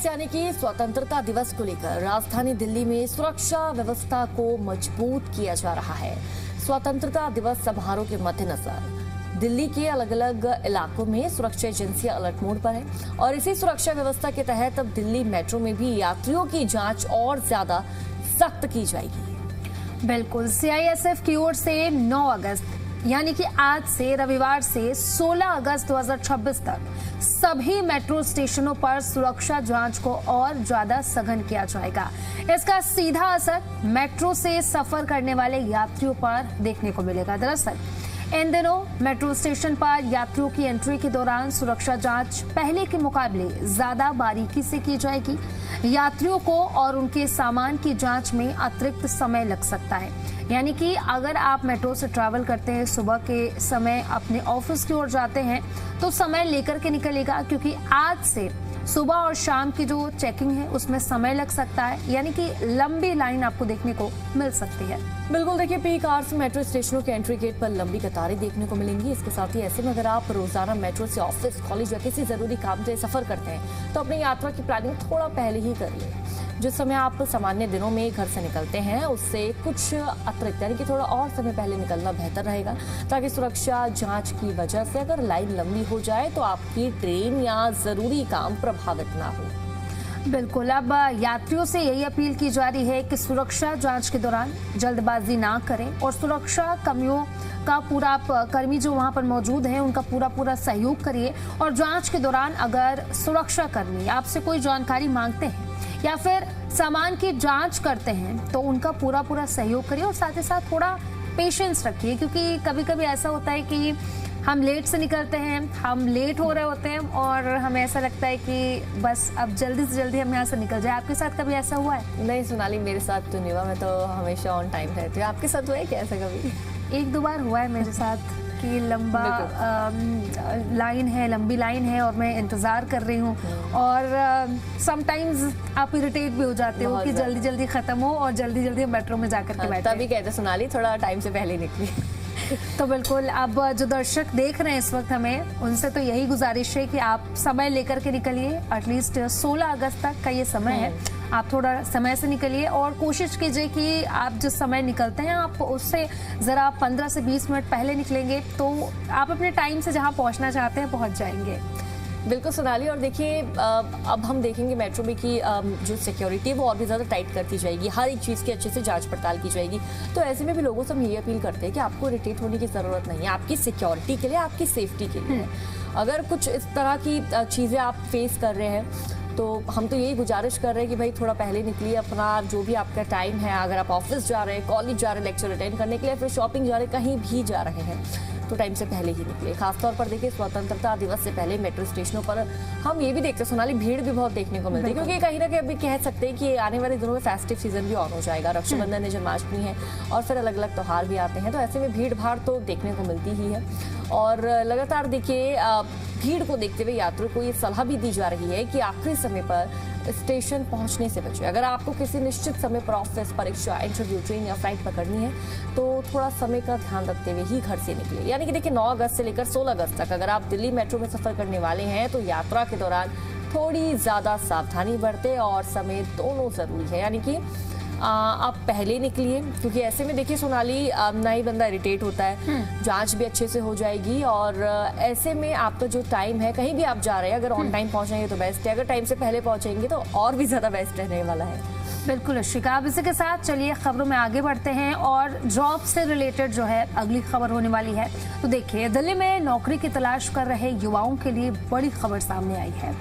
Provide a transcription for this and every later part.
अगस्त यानी कि स्वतंत्रता दिवस को लेकर राजधानी दिल्ली में सुरक्षा व्यवस्था को मजबूत किया जा रहा है। स्वतंत्रता दिवस समारोह के मद्देनजर दिल्ली के अलग अलग इलाकों में सुरक्षा एजेंसियां अलर्ट मोड पर है और इसी सुरक्षा व्यवस्था के तहत अब दिल्ली मेट्रो में भी यात्रियों की जांच और ज्यादा सख्त की जाएगी। बिल्कुल, सीआईएसएफ की ओर से 9 अगस्त यानी कि आज से रविवार से 16 अगस्त 2026 तक सभी मेट्रो स्टेशनों पर सुरक्षा जांच को और ज्यादा सघन किया जाएगा। इसका सीधा असर मेट्रो से सफर करने वाले यात्रियों पर देखने को मिलेगा। दरअसल इन दिनों मेट्रो स्टेशन पर यात्रियों की एंट्री के दौरान सुरक्षा जांच पहले के मुकाबले ज्यादा बारीकी से की जाएगी। यात्रियों को और उनके सामान की जांच में अतिरिक्त समय लग सकता है, यानी कि अगर आप मेट्रो से ट्रैवल करते हैं, सुबह के समय अपने ऑफिस की ओर जाते हैं तो समय लेकर के निकलेगा, क्योंकि आज से सुबह और शाम की जो चेकिंग है उसमें समय लग सकता है, यानी कि लंबी लाइन आपको देखने को मिल सकती है। बिल्कुल, देखिए पीक आवर्स मेट्रो स्टेशनों के एंट्री गेट पर लंबी कतारें देखने को मिलेंगी। इसके साथ ही ऐसे में अगर आप रोजाना मेट्रो से ऑफिस, कॉलेज या किसी जरूरी काम से सफर करते हैं तो अपनी यात्रा की प्लानिंग थोड़ा पहले ही कर लें। जिस समय आप सामान्य दिनों में घर से निकलते हैं उससे कुछ अतिरिक्त यानी कि थोड़ा और समय पहले निकलना बेहतर रहेगा, ताकि सुरक्षा जांच की वजह से अगर लाइन लंबी हो जाए तो आपकी ट्रेन या जरूरी काम प्रभावित ना हो। बिल्कुल, अब यात्रियों से यही अपील की जा रही है कि सुरक्षा जांच के दौरान जल्दबाजी ना करें और सुरक्षा कर्मियों का पूरा कर्मी जो वहां पर मौजूद हैं उनका पूरा सहयोग करिए। और जांच के दौरान अगर सुरक्षा कर्मी आपसे कोई जानकारी मांगते हैं या फिर सामान की जांच करते हैं तो उनका पूरा सहयोग करिए और साथ ही साथ थोड़ा पेशेंस रखिए, क्योंकि कभी कभी ऐसा होता है कि हम लेट से निकलते हैं, हम लेट हो रहे होते हैं और हमें ऐसा लगता है कि बस अब जल्दी से जल्दी हम यहाँ से निकल जाए। आपके साथ कभी ऐसा हुआ है? नहीं सोनाली, मेरे साथ तो नहीं हुआ, मैं तो हमेशा ऑन टाइम रहती हूँ। आपके साथ हुआ है क्या ऐसा कभी? 1-2 बार हुआ है मेरे साथ कि लंबा लाइन है, लंबी लाइन है और मैं इंतजार कर रही हूँ और समटाइम्स आप इरिटेट भी हो जाते हो कि जल्दी जल्दी खत्म हो और जल्दी जल्दी मेट्रो में जाकर के बैठे। तभी कहते सोनाली थोड़ा टाइम से पहले निकली। तो बिल्कुल, अब जो दर्शक देख रहे हैं इस वक्त हमें, उनसे तो यही गुजारिश है कि आप समय लेकर के निकलिए। एटलीस्ट 16 अगस्त तक का ये समय है, आप थोड़ा समय से निकलिए और कोशिश कीजिए कि आप जिस समय निकलते हैं आप उससे जरा 15 से 20 मिनट पहले निकलेंगे तो आप अपने टाइम से जहां पहुंचना चाहते हैं पहुंच जाएंगे। बिल्कुल सोनाली, और देखिए अब हम देखेंगे मेट्रो में कि जो सिक्योरिटी है वो और भी ज़्यादा टाइट करती जाएगी, हर एक चीज़ की अच्छे से जांच पड़ताल की जाएगी। तो ऐसे में भी लोगों से हम ये अपील करते हैं कि आपको इरिटेट होने की ज़रूरत नहीं है, आपकी सिक्योरिटी के लिए, आपकी सेफ्टी के लिए। अगर कुछ इस तरह की चीज़ें आप फेस कर रहे हैं तो हम तो यही गुजारिश कर रहे हैं कि भाई थोड़ा पहले निकलिए। अपना जो भी आपका टाइम है, अगर आप ऑफिस जा रहे हैं, कॉलेज जा रहे हैं लेक्चर अटेंड करने के लिए, फिर शॉपिंग जा रहे हैं, कहीं भी जा रहे हैं तो टाइम से पहले ही निकले। खासतौर पर देखिए स्वतंत्रता दिवस से पहले मेट्रो स्टेशनों पर हम ये भी देखते हैं सोनाली, भीड़ भी बहुत देखने को मिलती है, क्योंकि कहीं ना कहीं अभी कह सकते हैं कि आने वाले दिनों में फेस्टिव सीजन भी ऑन हो जाएगा। रक्षाबंधन है, जन्माष्टमी है और फिर अलग अलग त्योहार भी आते हैं, तो ऐसे में भीड़ भाड़ तो देखने को मिलती ही है। और लगातार देखिए भीड़ को देखते हुए यात्रियों को ये सलाह भी दी जा रही है कि आखिरी समय पर स्टेशन पहुंचने से बचे। अगर आपको किसी निश्चित समय पर ऑफिस, परीक्षा, इंटरव्यू, ट्रेन या फ्लाइट पकड़नी है तो थोड़ा समय का ध्यान रखते हुए ही घर से निकले। यानी कि देखिए 9 अगस्त से लेकर 16 अगस्त तक अगर आप दिल्ली मेट्रो में सफर करने वाले हैं तो यात्रा के दौरान थोड़ी ज्यादा सावधानी बरतें और समय दोनों जरूरी है। यानी कि आप पहले निकलिए, क्योंकि ऐसे में देखिए सोनाली ना ही बंदा इरिटेट होता है, जांच भी अच्छे से हो जाएगी और ऐसे में आपका जो टाइम है, कहीं भी आप जा रहे हैं अगर ऑन टाइम पहुंचेंगे तो बेस्ट है, अगर टाइम से पहले पहुंचेंगे तो और भी ज्यादा बेस्ट रहने वाला है। बिल्कुल अशिका, अब इसी के साथ चलिए खबरों में आगे बढ़ते हैं और जॉब से रिलेटेड जो है अगली खबर होने वाली है। तो देखिए, दिल्ली में नौकरी की तलाश कर रहे युवाओं के लिए बड़ी खबर सामने आई है।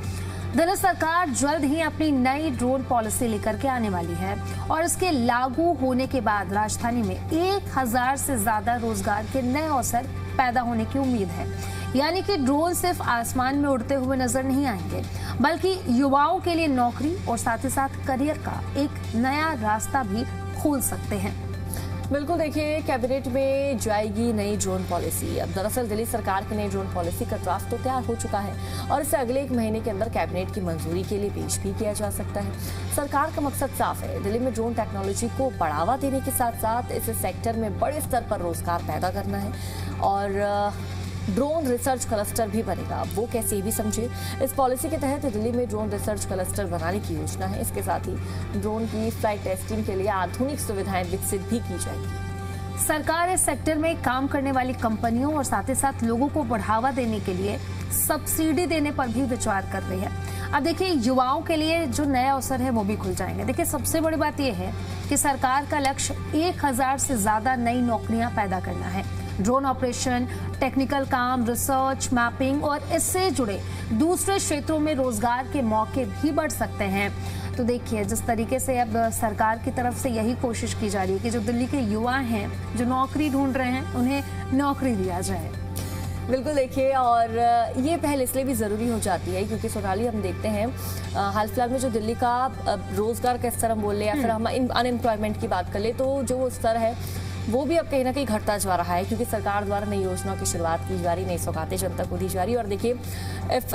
दिल्ली सरकार जल्द ही अपनी नई ड्रोन पॉलिसी लेकर के आने वाली है और इसके लागू होने के बाद राजधानी में 1000 से ज्यादा रोजगार के नए अवसर पैदा होने की उम्मीद है। यानी कि ड्रोन सिर्फ आसमान में उड़ते हुए नजर नहीं आएंगे, बल्कि युवाओं के लिए नौकरी और साथ ही साथ करियर का एक नया रास्ता भी खोल सकते हैं। बिल्कुल, देखिए कैबिनेट में जाएगी नई ड्रोन पॉलिसी। अब दरअसल दिल्ली सरकार की नई ड्रोन पॉलिसी का ड्राफ्ट तो तैयार हो चुका है और इसे अगले 1 महीने के अंदर कैबिनेट की मंजूरी के लिए पेश भी किया जा सकता है। सरकार का मकसद साफ है, दिल्ली में ड्रोन टेक्नोलॉजी को बढ़ावा देने के साथ साथ इस सेक्टर में बड़े स्तर पर रोजगार पैदा करना है। और ड्रोन रिसर्च क्लस्टर भी बनेगा। वो कैसे, ये भी समझे। इस पॉलिसी के तहत दिल्ली में ड्रोन रिसर्च क्लस्टर बनाने की योजना है। इसके साथ ही ड्रोन की फ्लाइट टेस्टिंग के लिए आधुनिक सुविधाएं विकसित भी की जाएंगी। सरकार इस सेक्टर में काम करने वाली कंपनियों और साथ ही साथ लोगों को बढ़ावा देने के लिए सब्सिडी देने पर भी विचार कर रही है। अब देखिए, युवाओं के लिए जो नए अवसर है वो भी खुल जाएंगे। देखिए, सबसे बड़ी बात यह है कि सरकार का लक्ष्य 1000 से ज्यादा नई नौकरियां पैदा करना है। ड्रोन ऑपरेशन, टेक्निकल काम, रिसर्च, मैपिंग और इससे जुड़े दूसरे क्षेत्रों में रोजगार के मौके भी बढ़ सकते हैं। तो देखिए, जिस तरीके से अब सरकार की तरफ से यही कोशिश की जा रही है कि जो दिल्ली के युवा हैं, जो नौकरी ढूंढ रहे हैं, उन्हें नौकरी दिया जाए। बिल्कुल, देखिए, और ये पहल इसलिए भी ज़रूरी हो जाती है क्योंकि सोनाली, हम देखते हैं हाल फिलहाल में जो दिल्ली का रोजगार का स्तर हम बोल ले या फिर हम अनएम्प्लॉयमेंट की बात कर ले, तो जो स्तर है वो भी अब कहीं ना कहीं घटता जा रहा है क्योंकि सरकार द्वारा नई योजनाओं की शुरुआत की जा रही, नई सौगातें जनता को दी जा रही है। और देखिए,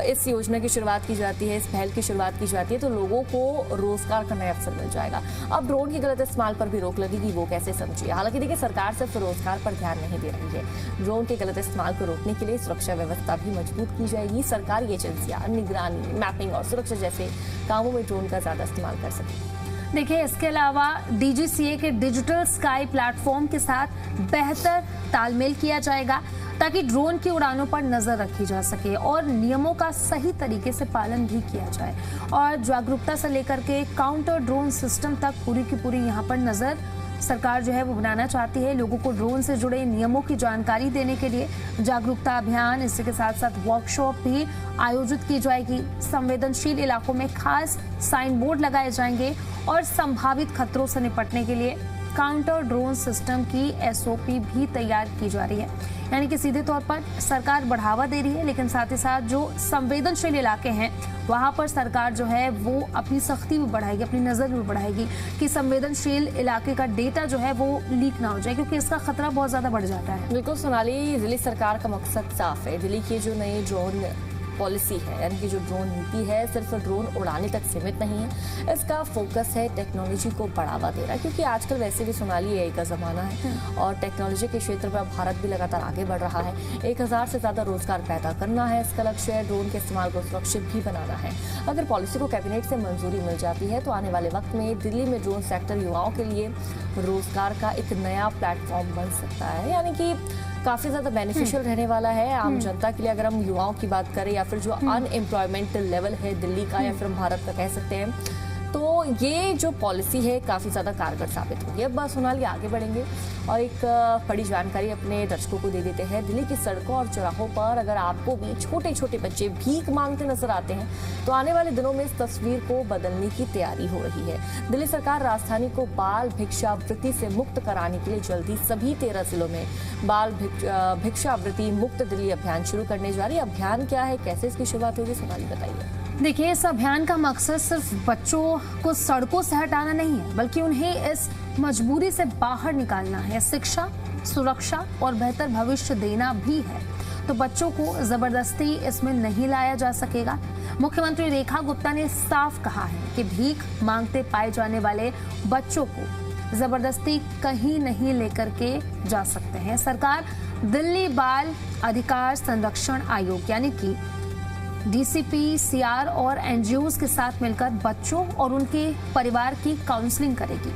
इस योजना की शुरुआत की जाती है, इस पहल की शुरुआत की जाती है तो लोगों को रोजगार का नया अवसर मिल जाएगा। अब ड्रोन के गलत इस्तेमाल पर भी रोक लगेगी, वो कैसे समझिए। हालांकि देखिए, सरकार सिर्फ रोजगार पर ध्यान नहीं दे रही है, ड्रोन के गलत इस्तेमाल को रोकने के लिए सुरक्षा व्यवस्था भी मजबूत की जाएगी। सरकारी एजेंसियां निगरानी, मैपिंग और सुरक्षा जैसे कामों में ड्रोन का ज्यादा इस्तेमाल कर सकें। देखिए, इसके अलावा डीजीसीए के डिजिटल स्काई प्लेटफॉर्म के साथ बेहतर तालमेल किया जाएगा ताकि ड्रोन की उड़ानों पर नजर रखी जा सके और नियमों का सही तरीके से पालन भी किया जाए। और जागरूकता से लेकर के काउंटर ड्रोन सिस्टम तक पूरी की पूरी यहाँ पर नजर सरकार जो है वो बनाना चाहती है। लोगों को ड्रोन से जुड़े नियमों की जानकारी देने के लिए जागरूकता अभियान, इसके साथ साथ वर्कशॉप भी आयोजित की जाएगी। संवेदनशील इलाकों में खास साइन बोर्ड लगाए जाएंगे और संभावित खतरों से निपटने के लिए काउंटर ड्रोन सिस्टम की एसओपी भी तैयार की जा रही है। यानी कि सीधे तौर पर सरकार बढ़ावा दे रही है, लेकिन साथ ही साथ जो संवेदनशील इलाके हैं वहां पर सरकार जो है वो अपनी सख्ती भी बढ़ाएगी, अपनी नजर भी बढ़ाएगी कि संवेदनशील इलाके का डेटा जो है वो लीक ना हो जाए, क्योंकि इसका खतरा बहुत ज्यादा बढ़ जाता है। बिल्कुल सोनाली, दिल्ली सरकार का मकसद साफ है। दिल्ली की जो नई ड्रोन पॉलिसी है, यानी कि जो ड्रोन नीति है, सिर्फ ड्रोन उड़ाने तक सीमित नहीं है। इसका फोकस है टेक्नोलॉजी को बढ़ावा दे रहा है, क्योंकि आजकल वैसे भी सोनाली एआई का जमाना है और टेक्नोलॉजी के क्षेत्र में भारत भी लगातार आगे बढ़ रहा है। 1000 से ज्यादा रोजगार पैदा करना है इसका लक्ष्य है। ड्रोन के इस्तेमाल को सुरक्षित भी बनाना है। अगर पॉलिसी को कैबिनेट से मंजूरी मिल जाती है तो आने वाले वक्त में दिल्ली में ड्रोन सेक्टर युवाओं के लिए रोजगार का एक नया प्लेटफॉर्म बन सकता है, यानी कि काफी ज्यादा बेनिफिशियल रहने वाला है आम जनता के लिए। अगर हम युवाओं की बात करें या फिर जो अनएम्प्लॉयमेंट लेवल है दिल्ली का या फिर हम भारत का कह सकते हैं, तो ये जो पॉलिसी है काफी ज्यादा कारगर साबित होगी। अब बस सोनाली आगे बढ़ेंगे और एक बड़ी जानकारी अपने दर्शकों को दे देते हैं। दिल्ली की सड़कों और चौराहों पर अगर आपको भी छोटे छोटे बच्चे भीख मांगते नजर आते हैं तो आने वाले दिनों में इस तस्वीर को बदलने की तैयारी हो रही है। दिल्ली सरकार राजधानी को बाल भिक्षावृत्ति से मुक्त कराने के लिए जल्दी सभी 13 जिलों में बाल भिक्षावृत्ति मुक्त दिल्ली अभियान शुरू करने जा रही है। अभियान क्या है, कैसे इसकी शुरुआत होगी, सोनाली बताइए। देखिए, इस अभियान का मकसद सिर्फ बच्चों को सड़कों से हटाना नहीं है, बल्कि उन्हें इस मजबूरी से बाहर निकालना है। शिक्षा, सुरक्षा और बेहतर भविष्य देना भी है। तो बच्चों को जबरदस्ती इसमें नहीं लाया जा सकेगा। मुख्यमंत्री रेखा गुप्ता ने साफ कहा है कि भीख मांगते पाए जाने वाले बच्चों को जबरदस्ती कहीं नहीं लेकर के जा सकते हैं। सरकार दिल्ली बाल अधिकार संरक्षण आयोग यानी कि डीसीपी, सीआर और एनजीओज के साथ मिलकर बच्चों और उनके परिवार की काउंसलिंग करेगी।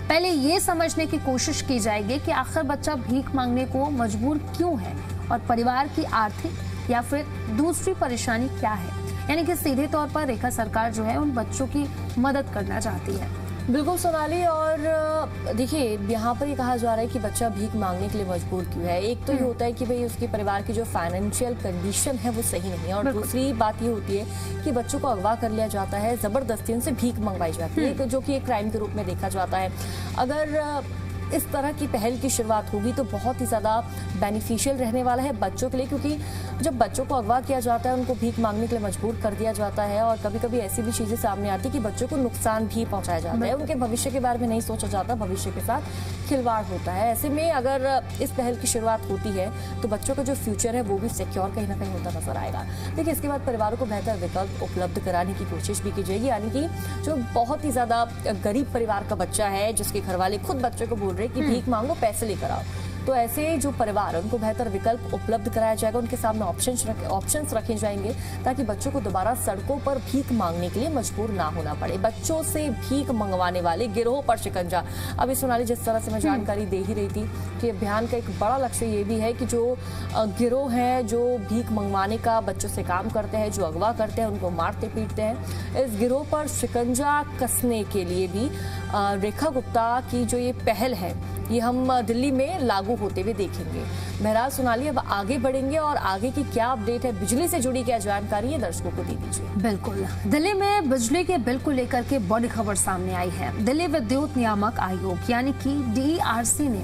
पहले ये समझने की कोशिश की जाएगी कि आखिर बच्चा भीख मांगने को मजबूर क्यों है और परिवार की आर्थिक या फिर दूसरी परेशानी क्या है। यानी कि सीधे तौर पर रेखा सरकार जो है उन बच्चों की मदद करना चाहती है। बिल्कुल सोनाली, और देखिए यहाँ पर ये कहा जा रहा है कि बच्चा भीख मांगने के लिए मजबूर क्यों है। एक तो ये होता है कि भाई उसके परिवार की जो फाइनेंशियल कंडीशन है वो सही नहीं है, और दूसरी बात ये होती है कि बच्चों को अगवा कर लिया जाता है, जबरदस्ती उनसे भीख मंगवाई जाती है, जो कि एक क्राइम के रूप में देखा जाता है। अगर इस तरह की पहल की शुरुआत होगी तो बहुत ही ज़्यादा बेनिफिशियल रहने वाला है बच्चों के लिए, क्योंकि जब बच्चों को अगवा किया जाता है, उनको भीख मांगने के लिए मजबूर कर दिया जाता है, और कभी कभी ऐसी भी चीज़ें सामने आती है कि बच्चों को नुकसान भी पहुंचाया जाता है, उनके भविष्य के बारे में नहीं सोचा जाता, भविष्य के साथ खिलवाड़ होता है। ऐसे में अगर इस पहल की शुरुआत होती है तो बच्चों का जो फ्यूचर है वो भी सिक्योर कहीं ना कहीं होता नजर आएगा। देखिए, इसके बाद परिवारों को बेहतर विकल्प उपलब्ध कराने की कोशिश भी की जाएगी, यानी कि जो बहुत ही ज़्यादा गरीब परिवार का बच्चा है, जिसके घर वाले खुद बच्चे को बोल रहे हैं कि भीख मांगो, पैसे लेकर आओ, तो ऐसे जो परिवार उनको बेहतर विकल्प उपलब्ध कराया जाएगा, उनके सामने ऑप्शंस रखे जाएंगे ताकि बच्चों को दोबारा सड़कों पर भीख मांगने के लिए मजबूर ना होना पड़े। बच्चों से भीख मंगवाने वाले गिरोह पर शिकंजा। अभी सोनाली, जिस तरह से मैं जानकारी दे ही रही थी कि अभियान का एक बड़ा लक्ष्य ये भी है कि जो गिरोह हैं जो भीख मंगवाने का बच्चों से काम करते हैं, जो अगवा करते हैं, उनको मारते पीटते हैं, इस गिरोह पर शिकंजा कसने के लिए भी रेखा गुप्ता की जो ये पहल है ये हम दिल्ली में लागू होते हुए देखेंगे। बहरहाल सोनाली, अब आगे बढ़ेंगे और आगे की क्या अपडेट है, बिजली से जुड़ी क्या जानकारी है, दर्शकों को दे दीजिए। बिल्कुल, दिल्ली में बिजली के बिल को लेकर के बड़ी खबर सामने आई है। दिल्ली विद्युत नियामक आयोग यानी कि DERC ने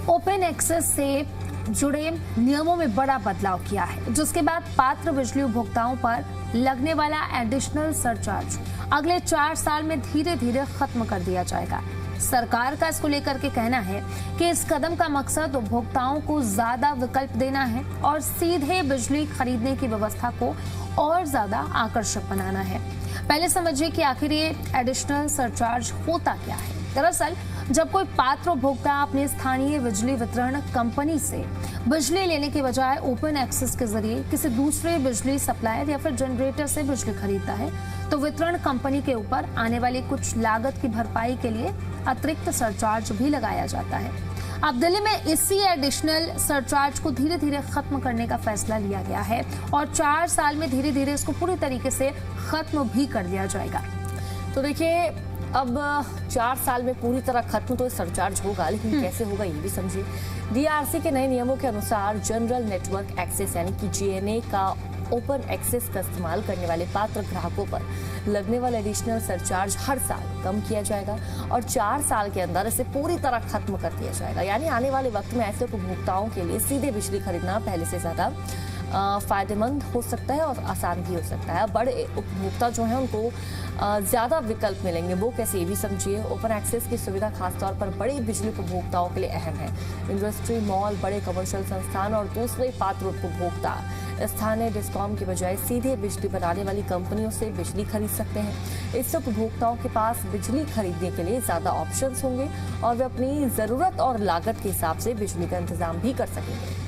ओपन एक्सेस से जुड़े नियमों में बड़ा बदलाव किया है, जिसके बाद पात्र बिजली उपभोक्ताओं पर लगने वाला एडिशनल सरचार्ज अगले 4 साल में धीरे धीरे खत्म कर दिया जाएगा। सरकार का इसको लेकर के कहना है कि इस कदम का मकसद उपभोक्ताओं को ज्यादा विकल्प देना है और सीधे बिजली खरीदने की व्यवस्था को और ज्यादा आकर्षक बनाना है। पहले समझिए कि आखिर ये एडिशनल सरचार्ज होता क्या है। दरअसल जब कोई पात्र उपभोक्ता अपने स्थानीय बिजली वितरण कंपनी से बिजली लेने के बजाय ओपन एक्सेस के जरिए किसी दूसरे बिजली सप्लायर या फिर जनरेटर से बिजली खरीदता है, तो वितरण कंपनी के ऊपर आने वाली कुछ लागत की भरपाई के लिए अतिरिक्त सरचार्ज भी लगाया जाता है। अब दिल्ली में इसी एडिशनल सरचार्ज को धीरे धीरे खत्म करने का फैसला लिया गया है और 4 साल में धीरे धीरे इसको पूरी तरीके से खत्म भी कर दिया जाएगा। तो देखिए, अब 4 साल में पूरी तरह खत्म तो सरचार्ज होगा, लेकिन कैसे होगा ये भी समझिए। DERC के नए नियमों के अनुसार जनरल नेटवर्क एक्सेस यानी कि GNA का ओपन एक्सेस का इस्तेमाल करने वाले पात्र ग्राहकों पर लगने वाला एडिशनल सरचार्ज हर साल कम किया जाएगा और 4 साल के अंदर इसे पूरी तरह खत्म कर दिया जाएगा। यानी आने वाले वक्त में ऐसे उपभोक्ताओं के लिए सीधे बिजली खरीदना पहले से ज्यादा फायदेमंद हो सकता है और आसान भी हो सकता है। बड़े उपभोक्ता जो हैं उनको ज्यादा विकल्प मिलेंगे। वो कैसे, ये भी समझिए। ओपन एक्सेस की सुविधा खासतौर पर बड़े बिजली उपभोक्ताओं के लिए अहम है। इंडस्ट्री, मॉल, बड़े कमर्शियल संस्थान और दूसरे पात्र उपभोक्ता स्थानीय डिस्कॉम की बजाय सीधे बिजली बनाने वाली कंपनियों से बिजली खरीद सकते हैं। इससे उपभोक्ताओं के पास बिजली खरीदने के लिए ज्यादा ऑप्शंस होंगे और वे अपनी जरूरत और लागत के हिसाब से बिजली का इंतजाम भी कर सकेंगे।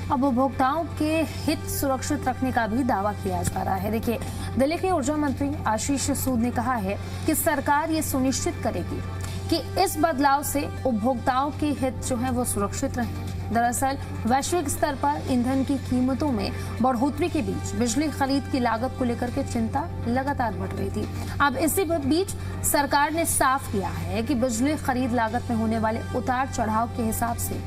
अब उपभोक्ताओं के हित सुरक्षित रखने का भी दावा किया जा रहा है। देखिए, दिल्ली के ऊर्जा मंत्री आशीष सूद ने कहा है कि सरकार ये सुनिश्चित करेगी कि इस बदलाव से उपभोक्ताओं के हित जो है वो सुरक्षित रहे। दरअसल वैश्विक स्तर पर ईंधन की कीमतों में बढ़ोतरी के बीच बिजली खरीद की लागत को लेकर के चिंता लगातार बढ़ रही थी। अब इसी बीच सरकार ने साफ किया है कि बिजली खरीद लागत में होने वाले उतार चढ़ाव के हिसाब से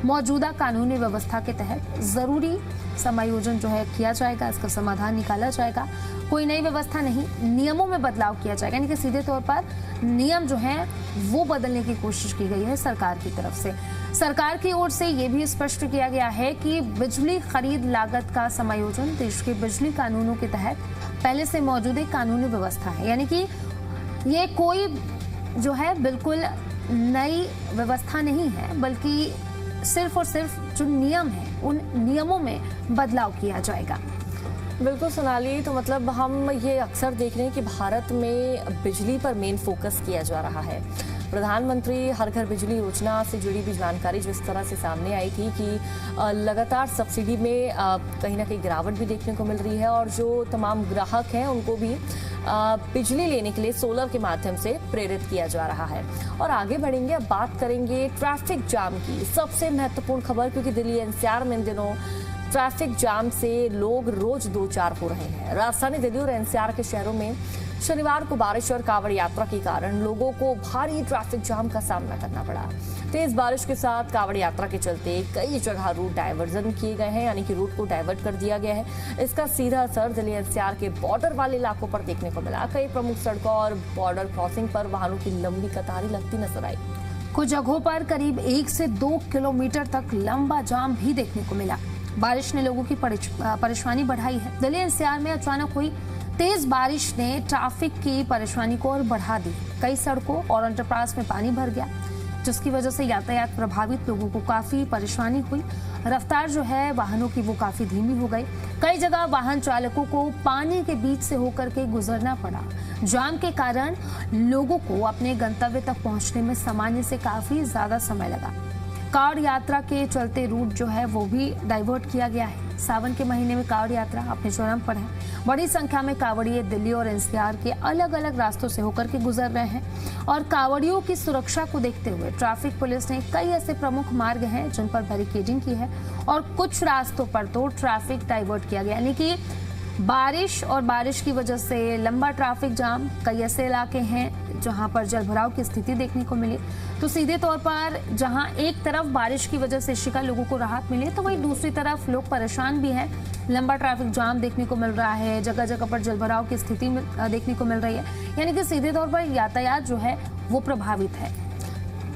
मौजूदा कानूनी व्यवस्था के तहत जरूरी समायोजन जो है किया जाएगा, इसका समाधान निकाला जाएगा। कोई नई व्यवस्था नहीं, नियमों में बदलाव किया जाएगा, यानी कि सीधे तौर पर नियम जो है वो बदलने की कोशिश की गई है सरकार की तरफ से। सरकार की ओर से ये भी स्पष्ट किया गया है कि बिजली खरीद लागत का समायोजन देश के बिजली कानूनों के तहत पहले से मौजूद एक कानूनी व्यवस्था है, यानी कि ये कोई जो है बिल्कुल नई व्यवस्था नहीं है, बल्कि सिर्फ और सिर्फ जो नियम है उन नियमों में बदलाव किया जाएगा। बिल्कुल सोनाली, तो मतलब हम ये अक्सर देख रहे हैं कि भारत में बिजली पर मेन फोकस किया जा रहा है। प्रधानमंत्री हर घर बिजली योजना से जुड़ी भी जानकारी जिस तरह से सामने आई थी कि लगातार सब्सिडी में कहीं ना कहीं गिरावट भी देखने को मिल रही है और जो तमाम ग्राहक हैं उनको भी बिजली लेने के लिए सोलर के माध्यम से प्रेरित किया जा रहा है। और आगे बढ़ेंगे, अब बात करेंगे ट्रैफिक जाम की। सबसे महत्वपूर्ण खबर, क्योंकि दिल्ली NCR में इन दिनों ट्रैफिक जाम से लोग रोज दो चार हो रहे हैं। राजधानी दिल्ली और NCR के शहरों में शनिवार को बारिश और कांवड़ यात्रा के कारण लोगों को भारी ट्रैफिक जाम का सामना करना पड़ा। तेज बारिश के साथ कांवड़ यात्रा के चलते कई जगह रूट डाइवर्जन किए गए हैं, यानी कि रूट को डाइवर्ट कर दिया गया है। इसका सीधा असर दिल्ली NCR के बॉर्डर वाले इलाकों पर देखने को मिला। कई प्रमुख सड़कों और बॉर्डर क्रॉसिंग पर वाहनों की लंबी कतारें लगती नजर आई। कुछ जगहों पर करीब 1 से 2 किलोमीटर तक लंबा जाम भी देखने को मिला। बारिश ने लोगों की परेशानी बढ़ाई है। दिल्ली NCR में अचानक हुई तेज बारिश ने ट्रैफिक की परेशानी को और बढ़ा दी। कई सड़कों और अंडरपास में पानी भर गया, जिसकी वजह से यातायात प्रभावित, लोगों को काफी परेशानी हुई। रफ्तार जो है वाहनों की वो काफी धीमी हो गई। कई जगह वाहन चालकों को पानी के बीच से होकर के गुजरना पड़ा। जाम के कारण लोगों को अपने गंतव्य तक पहुंचने में सामान्य से काफी ज्यादा समय लगा। कांवड़ यात्रा के चलते रूट जो है वो भी डाइवर्ट किया गया है। सावन के महीने में कांवड़ यात्रा अपने चरम पर है। बड़ी संख्या में कांवड़िए दिल्ली और एनसीआर के अलग अलग रास्तों से होकर के गुजर रहे हैं और कांवड़ियों की सुरक्षा को देखते हुए ट्रैफिक पुलिस ने कई ऐसे प्रमुख मार्ग हैं जिन पर बैरिकेडिंग की है और कुछ रास्तों पर तो ट्रैफिक डाइवर्ट किया गया, यानी कि बारिश की वजह से लंबा ट्रैफिक जाम। कई ऐसे इलाके हैं जहां पर जलभराव की स्थिति देखने को मिली, तो सीधे तौर पर जहां एक तरफ बारिश की वजह से शिका लोगों को राहत मिली, तो वहीं दूसरी तरफ लोग परेशान भी हैं। लंबा ट्रैफिक जाम देखने को मिल रहा है, जगह जगह पर जलभराव की स्थिति देखने को मिल रही है, यानी कि सीधे तौर पर यातायात जो है वो प्रभावित है।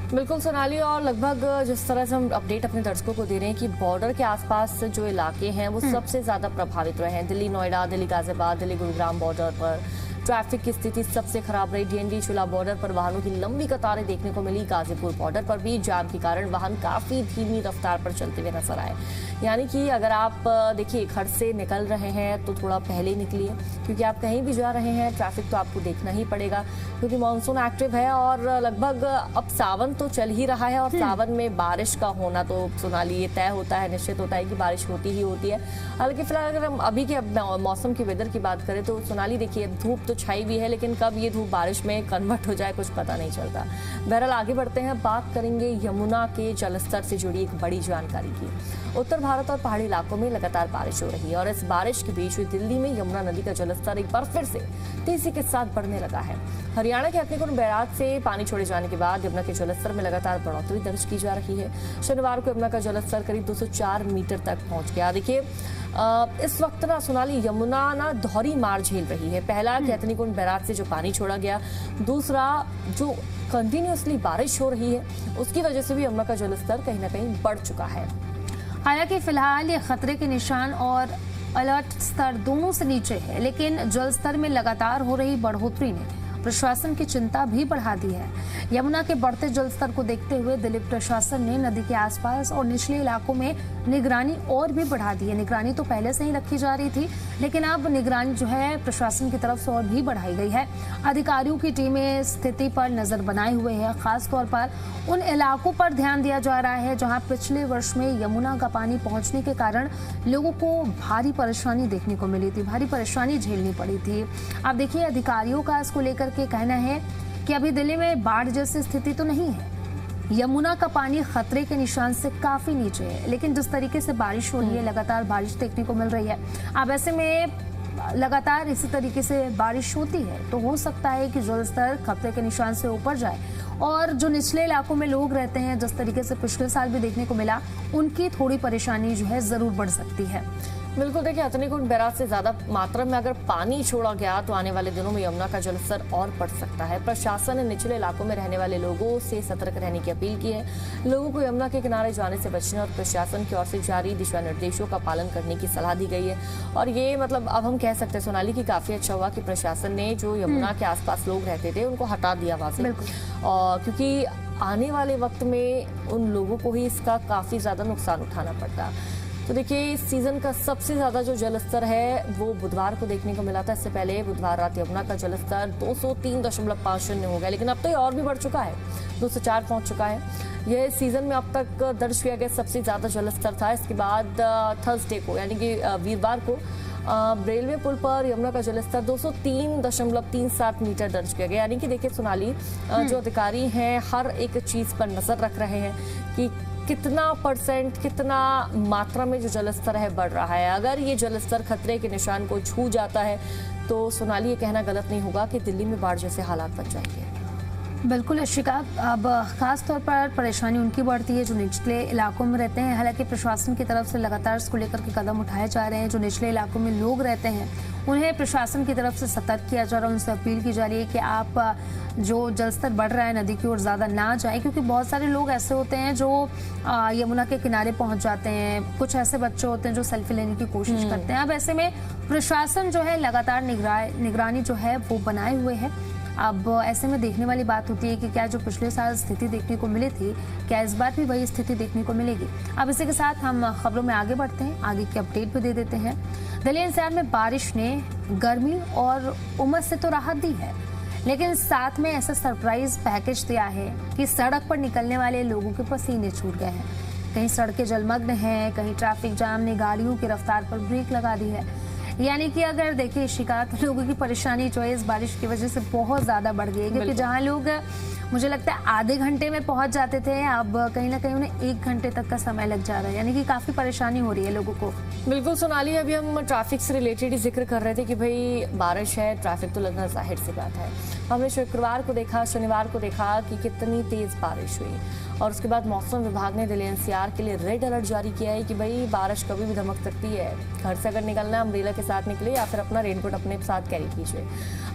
बिल्कुल सोनाली, और लगभग जिस तरह से हम अपडेट अपने दर्शकों को दे रहे हैं कि बॉर्डर के आसपास जो इलाके हैं वो सबसे ज्यादा प्रभावित रहे हैं। दिल्ली नोएडा, दिल्ली गाजियाबाद, दिल्ली गुरुग्राम बॉर्डर पर ट्रैफिक की स्थिति सबसे खराब रही। डीएनडी चुला बॉर्डर पर वाहनों की लंबी कतारें देखने को मिली। गाजीपुर बॉर्डर पर भी जाम के कारण वाहन काफी धीमी रफ्तार पर चलते हुए नजर आए। यानी कि अगर आप देखिए घर से निकल रहे हैं तो थोड़ा पहले निकलिए, क्योंकि आप कहीं भी जा रहे हैं ट्रैफिक तो आपको देखना ही पड़ेगा, क्योंकि मानसून एक्टिव है और लगभग अब सावन तो चल ही रहा है और सावन में बारिश का होना तो सोनाली ये तय होता है, निश्चित होता है कि बारिश होती ही होती है। हालांकि फिलहाल अगर हम अभी के मौसम की वेदर की बात करें तो सोनाली देखिए धूप तो छाई भी है, लेकिन कब ये धूप बारिश में कन्वर्ट हो जाए कुछ पता नहीं चलता। बहरहाल आगे बढ़ते हैं, बात करेंगे यमुना के जलस्तर से जुड़ी एक बड़ी जानकारी की। उत्तर भारत और पहाड़ी इलाकों में लगातार बारिश हो रही है और इस बारिश के बीच दिल्ली में यमुना नदी का जलस्तर एक बार फिर से तेजी के साथ बढ़ने लगा है। हरियाणा के हथनीकुंड बैराज से पानी छोड़े जाने के बाद यमुना के जलस्तर में लगातार बढ़ोतरी दर्ज की जा रही है। शनिवार को यमुना का जलस्तर करीब 204 मीटर तक पहुंच गया। देखिए इस वक्त ना सोनाली यमुना ना दोहरी मार झेल रही है। पहला हथनीकुंड बैराज से जो पानी छोड़ा गया, दूसरा जो कंटिन्यूअसली बारिश हो रही है उसकी वजह से भी यमुना का जलस्तर कहीं ना कहीं बढ़ चुका है। हालांकि फिलहाल ये खतरे के निशान और अलर्ट स्तर दोनों से नीचे है, लेकिन जल स्तर में लगातार हो रही बढ़ोतरी ने प्रशासन की चिंता भी बढ़ा दी है। यमुना के बढ़ते जल स्तर को देखते हुए दिल्ली प्रशासन ने नदी के आसपास और निचले इलाकों में निगरानी और भी बढ़ा दी है। निगरानी तो पहले से ही रखी जा रही थी, लेकिन अब निगरानी जो है प्रशासन की तरफ से और भी बढ़ाई गई है। अधिकारियों की टीमें स्थिति पर नजर बनाए हुए है। खास तौर पर उन इलाकों पर ध्यान दिया जा रहा है जहां पिछले वर्ष में यमुना का पानी पहुंचने के कारण लोगों को भारी परेशानी देखने को मिली थी, भारी परेशानी झेलनी पड़ी थी। अब देखिए अधिकारियों का इसको लेकर के कहना है कि अभी दिल्ली में बाढ़ जैसी स्थिति तो नहीं है, यमुना का पानी खतरे के निशान से काफी नीचे है, लेकिन जिस तरीके से बारिश हो रही है, लगातार बारिश देखने को मिल रही है। अब ऐसे में लगातार इसी तरीके से बारिश होती है तो हो सकता है कि जल स्तर खतरे के निशान से ऊपर जाए और जो निचले इलाकों में लोग रहते हैं, जिस तरीके से पिछले साल भी देखने को मिला, उनकी थोड़ी परेशानी जो है जरूर बढ़ सकती है। बिल्कुल देखिए हथनीकुंड बैराज से ज्यादा मात्रा में अगर पानी छोड़ा गया तो आने वाले दिनों में यमुना का जलस्तर और बढ़ सकता है। प्रशासन ने निचले इलाकों में रहने वाले लोगों से सतर्क रहने की अपील की है। लोगों को यमुना के किनारे जाने से बचने और प्रशासन की ओर से जारी दिशा निर्देशों का पालन करने की सलाह दी गई है। और ये मतलब अब हम कह सकते हैं सोनाली की काफी अच्छा हुआ कि प्रशासन ने जो यमुना के आसपास लोग रहते थे उनको हटा दिया वहां से, और क्योंकि आने वाले वक्त में उन लोगों को ही इसका काफी ज्यादा नुकसान उठाना पड़ता। तो देखिए इस सीजन का सबसे ज्यादा जो जलस्तर है वो बुधवार को देखने को मिला था। इससे पहले बुधवार रात यमुना का जलस्तर 203.50 हो गया, लेकिन अब तो ये और भी बढ़ चुका है, 204 पहुंच चुका है। यह सीजन में अब तक दर्ज किया गया सबसे ज्यादा जलस्तर था। इसके बाद थर्सडे को यानी कि वीरवार को रेलवे पुल पर यमुना का जलस्तर 203.37 मीटर दर्ज किया गया। यानी कि देखिए सोनाली जो अधिकारी हैं हर एक चीज पर नजर रख रहे हैं कि कितना परसेंट, कितना मात्रा में जो जलस्तर है बढ़ रहा है। अगर ये जलस्तर खतरे के निशान को छू जाता है तो सोनाली ये कहना गलत नहीं होगा कि दिल्ली में बाढ़ जैसे हालात बन जाएंगे। बिल्कुल अशिका, अब खास तौर पर परेशानी उनकी बढ़ती है जो निचले इलाकों में रहते हैं। हालांकि प्रशासन की तरफ से लगातार इसको लेकर के कदम उठाए जा रहे हैं। जो निचले इलाकों में लोग रहते हैं उन्हें प्रशासन की तरफ से सतर्क किया जा रहा है, उनसे अपील की जा रही है कि आप जो जलस्तर बढ़ रहा है नदी की ओर ज़्यादा ना जाए, क्योंकि बहुत सारे लोग ऐसे होते हैं जो यमुना के किनारे पहुंच जाते हैं। कुछ ऐसे बच्चे होते हैं जो सेल्फी लेने की कोशिश करते हैं। अब ऐसे में प्रशासन जो है लगातार निगरानी जो है वो बनाए हुए है। अब ऐसे में देखने वाली बात होती है कि क्या जो पिछले साल स्थिति देखने को मिली थी, क्या इस बार भी वही स्थिति देखने को मिलेगी। अब इसी के साथ हम खबरों में आगे बढ़ते हैं, आगे की अपडेट भी दे देते हैं। दिल्ली एनसीआर में बारिश ने गर्मी और उमस से तो राहत दी है, लेकिन साथ में ऐसा सरप्राइज पैकेज दिया है कि सड़क पर निकलने वाले लोगों के पसीने छूट गए हैं। कहीं सड़कें जलमग्न हैं, कहीं ट्रैफिक जाम ने गाड़ियों की रफ्तार पर ब्रेक लगा दी है। यानी कि अगर देखिए शिकायत, लोगों की परेशानी जो है इस बारिश की वजह से बहुत ज्यादा बढ़ गई है, क्योंकि जहां लोग मुझे लगता है आधे घंटे में पहुंच जाते थे, अब कहीं ना कहीं उन्हें 1 घंटे तक का समय लग जा रहा है। यानी कि काफी परेशानी हो रही है लोगों को। बिल्कुल सोनाली, अभी हम ट्रैफिक से रिलेटेड ही जिक्र कर रहे थे कि भाई बारिश है, ट्रैफिक तो लगना जाहिर सी बात है। हमने शुक्रवार को देखा, शनिवार को देखा कि कितनी तेज बारिश हुई, और उसके बाद मौसम विभाग ने दिल्ली एनसीआर के लिए रेड अलर्ट जारी किया है कि भाई बारिश कभी भी धमक सकती है। घर से अगर निकलना है अम्ब्रेला के साथ निकले या फिर अपना रेनकोट अपने साथ कैरी कीजिए।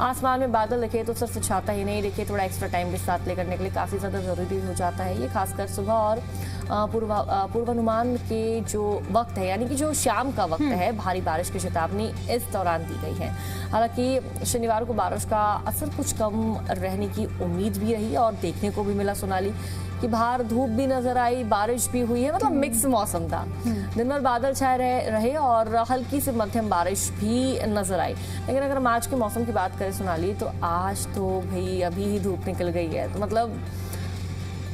आसमान में बादल दिखे तो सिर्फ छाता ही नहीं, देखिए थोड़ा एक्स्ट्रा टाइम भी साथ लेकर निकले, काफ़ी ज़्यादा ज़रूरी हो जाता है ये, खासकर सुबह और पूर्वानुमान के जो वक्त है, यानी कि जो शाम का वक्त है, भारी बारिश की चेतावनी इस दौरान दी गई है। हालांकि शनिवार को बारिश का असर कुछ कम रहने की उम्मीद भी रही और देखने को भी मिला सोनाली कि बाहर धूप भी नजर आई, बारिश भी हुई है, मतलब मिक्स मौसम था। दिन भर बादल छाए रहे और हल्की से मध्यम बारिश भी नजर आई। लेकिन अगर हम आज के मौसम की बात करें सोनाली, तो आज तो भाई अभी ही धूप निकल गई है, तो मतलब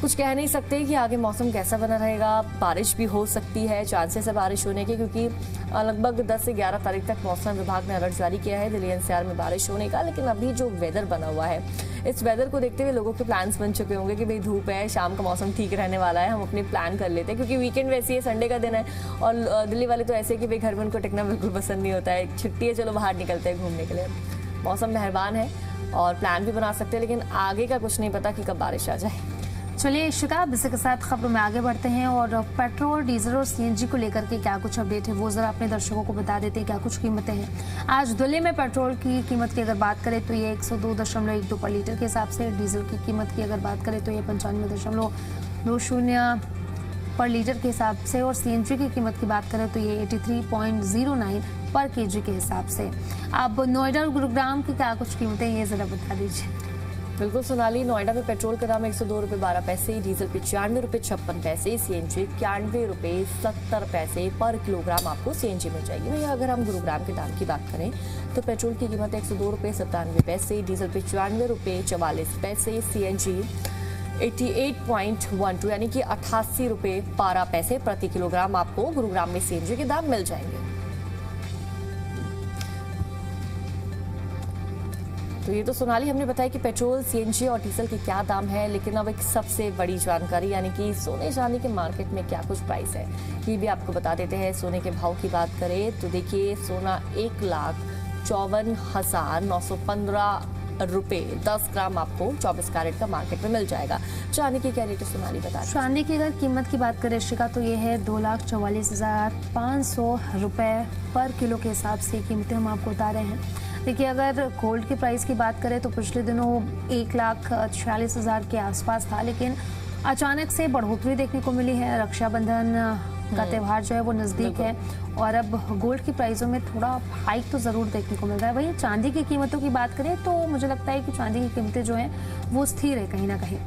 कुछ कह नहीं सकते कि आगे मौसम कैसा बना रहेगा। बारिश भी हो सकती है, चांसेस है बारिश होने के, क्योंकि लगभग 10 से 11 तारीख तक मौसम विभाग ने अलर्ट जारी किया है दिल्ली एनसीआर में बारिश होने का। लेकिन अभी जो वेदर बना हुआ है, इस वेदर को देखते हुए लोगों के प्लान्स बन चुके होंगे कि भाई धूप है, शाम का मौसम ठीक रहने वाला है, हम अपने प्लान कर लेते हैं, क्योंकि वीकेंड वैसे ही संडे का दिन है। और दिल्ली वाले तो ऐसे कि भाई घर में उनको टिकना बिल्कुल पसंद नहीं होता है, छुट्टी है, चलो बाहर निकलते हैं घूमने के लिए। मौसम मेहरबान है और प्लान भी बना सकते हैं, लेकिन आगे का कुछ नहीं पता कि कब बारिश आ जाए। चलिए शिकाब, इसी के साथ खबरों में आगे बढ़ते हैं और पेट्रोल, डीजल और सीएनजी को लेकर के क्या कुछ अपडेट है वो जरा अपने दर्शकों को बता देते हैं, क्या कुछ कीमतें हैं। आज दिल्ली में पेट्रोल की कीमत की अगर बात करें तो ये 102.12 पर लीटर के हिसाब से, डीजल की कीमत की अगर बात करें तो ये 95.20 पर लीटर के हिसाब से, और सीएनजी की कीमत की बात करें तो ये 83.09 पर केजी के हिसाब से। अब नोएडा और गुरुग्राम की क्या कुछ कीमतें ये जरा बता दीजिए। बिल्कुल सोनाली, नोएडा में पेट्रोल का दाम 102 रुपये 12 पैसे, डीजल 95 रुपये 56 पैसे, सीएनजी 91 रुपये 70 पैसे पर किलोग्राम आपको सीएनजी मिल जाएगी। वहीं अगर हम गुरुग्राम के दाम की बात करें तो पेट्रोल की कीमत 102 रुपये 97 पैसे, डीजल 95 रुपये 44 पैसे, सीएनजी 88.12 यानी कि 88 रुपये 12 पैसे प्रति किलोग्राम आपको गुरुग्राम में सीएनजी के दाम मिल जाएंगे। तो ये तो सोनाली हमने बताया कि पेट्रोल, सीएनजी और डीजल के क्या दाम है, लेकिन अब एक सबसे बड़ी जानकारी, यानी कि सोने चांदी के मार्केट में क्या कुछ प्राइस है, ये भी आपको बता देते हैं। सोने के भाव की बात करें तो देखिए, सोना 1,54,915 रुपए 10 ग्राम आपको 24 कैरेट का मार्केट में मिल जाएगा। चांदी की क्या रेट है सोनाली बता दें। चांदी की अगर कीमत की बात करें शिका, तो ये है 2,44,500 रुपए पर किलो के हिसाब से कीमतें हम आपको बता रहे हैं। देखिए, अगर गोल्ड की प्राइस की बात करें तो पिछले दिनों 1,46,000 के आसपास था, लेकिन अचानक से बढ़ोतरी देखने को मिली है। रक्षाबंधन का त्यौहार जो है वो नजदीक है और अब गोल्ड की प्राइसों में थोड़ा हाइक तो जरूर देखने को मिल रहा है। वहीं चांदी की कीमतों की बात करें तो मुझे लगता है कि चांदी की कीमतें जो हैं वो स्थिर है कहीं ना कहीं।